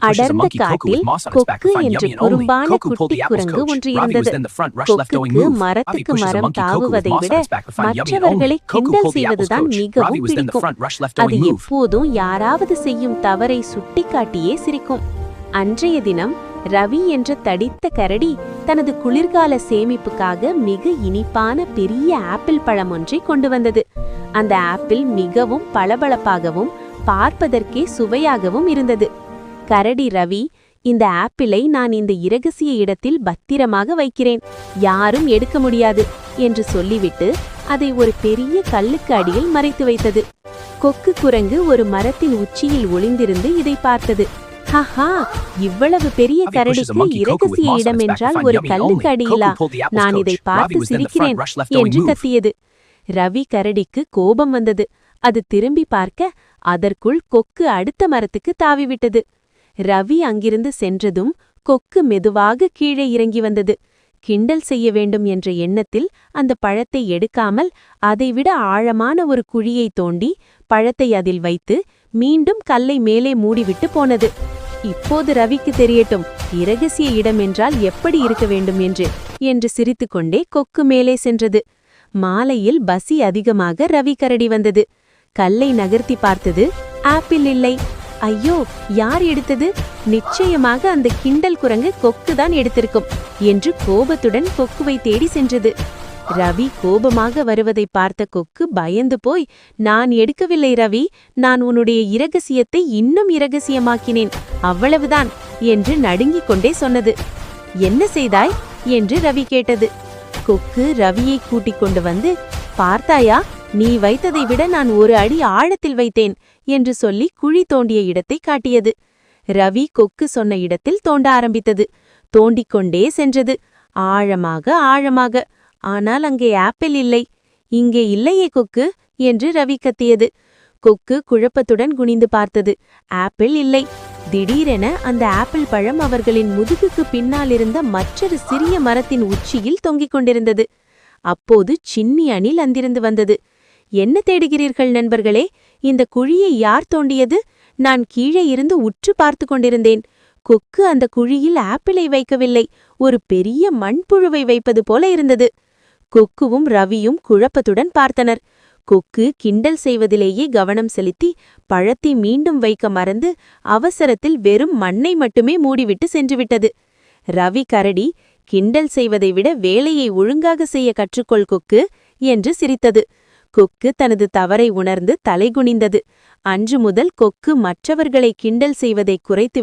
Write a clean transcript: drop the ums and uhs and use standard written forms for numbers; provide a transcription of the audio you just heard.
அடர்ந்த காட்டில் கொக்கு என்ற குறும்பான குட்டி குரங்கு ஒன்று இருந்தது. கொக்குக்கு மரத்துக்கு மரம் தாவுவதை விட மற்றவர்களை கிண்டல் செய்வதுதான் மிகவும் பிடிக்கும். அது எப்போதும் யாராவது செய்யும் தவறை சுட்டிக்காட்டியே சிரிக்கும். அன்றைய தினம் ரவி என்ற தடித்த கரடி தனது குளிர்கால சேமிப்புக்காக மிக இனிப்பான பெரிய ஆப்பிள் பழம் ஒன்றை கொண்டு வந்தது. அந்த ஆப்பிள் மிகவும் பளபளப்பாகவும் பார்ப்பதற்கே சுவையாகவும் இருந்தது. கரடி ரவி, இந்த ஆப்பிளை நான் இந்த இரகசிய இடத்தில் பத்திரமாக வைக்கிறேன், யாரும் எடுக்க முடியாது என்று சொல்லிவிட்டு அதை ஒரு பெரிய கல்லுக்கு அடியில் மறைத்து வைத்தது. கொக்கு குரங்கு ஒரு மரத்தின் உச்சியில் ஒளிந்திருந்து இதை பார்த்தது. ஹஹா, இவ்வளவு பெரிய கரடிக்கு இரகசிய இடம் என்றால் ஒரு கல்லுக்கு அடியிலா? நான் இதை பார்த்து சிரிக்கிறேன் என்று கத்தியது. ரவி கரடிக்கு கோபம் வந்தது. அது திரும்பி பார்க்க அதற்குள் கொக்கு அடுத்த மரத்துக்கு தாவிவிட்டது. ரவி அங்கிருந்து சென்றதும் கொக்கு மெதுவாக கீழே இறங்கி வந்தது. கிண்டல் செய்ய வேண்டும் என்ற எண்ணத்தில் அந்த பழத்தை எடுக்காமல் அதைவிட ஆழமான ஒரு குழியை தோண்டி பழத்தை அதில் வைத்து மீண்டும் கல்லை மேலே மூடிவிட்டு போனது. இப்போது ரவிக்கு தெரியட்டும் இரகசிய இடம் என்றால் எப்படி இருக்க வேண்டும் என்று சிரித்துக்கொண்டே கொக்கு மேலே சென்றது. மாலையில் பசி அதிகமாக ரவி கரடி வந்தது. கல்லை நகர்த்தி பார்த்தது. ஆப்பிள் இல்லை. ஐயோ, யார் எடுத்தது? நிச்சயமாக அந்த கிண்டல் குரங்கு கொக்குதான் எடுத்திருக்கும் என்று கோபத்துடன் கொக்குவை தேடி சென்றது. ரவி கோபமாக வருவதை பார்த்த கொக்கு பயந்து போய், நான் எடுக்கவில்லை ரவி, நான் உன்னுடைய இரகசியத்தை இன்னும் இரகசியமாக்கினேன், அவ்வளவுதான் என்று நடுங்கிக் கொண்டே சொன்னது. என்ன செய்தாய் என்று ரவி கேட்டது. கொக்கு ரவியை கூட்டிக் கொண்டு வந்து, பார்த்தாயா, நீ வைத்ததை விட நான் ஒரு அடி ஆழத்தில் வைத்தேன் என்று சொல்லி குழி தோண்டிய இடத்தை காட்டியது. ரவி கொக்கு சொன்ன இடத்தில் தோண்ட ஆரம்பித்தது. தோண்டிக்கொண்டே சென்றது, ஆழமாக ஆழமாக. ஆனால் அங்கே ஆப்பிள் இல்லை. இங்கே இல்லையே கொக்கு என்று ரவி கத்தியது. கொக்கு குழப்பத்துடன் குனிந்து பார்த்தது. ஆப்பிள் இல்லை. திடீரென அந்த ஆப்பிள் பழம் அவர்களின் முதுகுக்கு பின்னால் இருந்த மற்றொரு சிறிய மரத்தின் உச்சியில் தொங்கிக் கொண்டிருந்தது. அப்போது சின்னி அணில் அங்கிருந்து வந்தது. என்ன தேடுகிறீர்கள் நண்பர்களே? இந்த குழியை யார் தோண்டியது? நான் கீழே இருந்து உற்று பார்த்து கொண்டிருந்தேன். கொக்கு அந்த குழியில் ஆப்பிளை வைக்கவில்லை, ஒரு பெரிய மண்புழுவை வைப்பது போல இருந்தது. கொக்குவும் ரவியும் குழப்பத்துடன் பார்த்தனர். கொக்கு கிண்டல் செய்வதிலேயே கவனம் செலுத்தி பழத்தை மீண்டும் வைக்க மறந்து அவசரத்தில் வெறும் மண்ணை மட்டுமே மூடிவிட்டு சென்றுவிட்டது. ரவி கரடி, கிண்டல் செய்வதை விட வேலையை ஒழுங்காக செய்ய கற்றுக்கொள் கொக்கு என்று சிரித்தது. கொக்கு தனது தவறை உணர்ந்து தலைகுனிந்தது. அன்று முதல் கொக்கு மற்றவர்களை கிண்டல் செய்வதை குறைத்துவிட்டு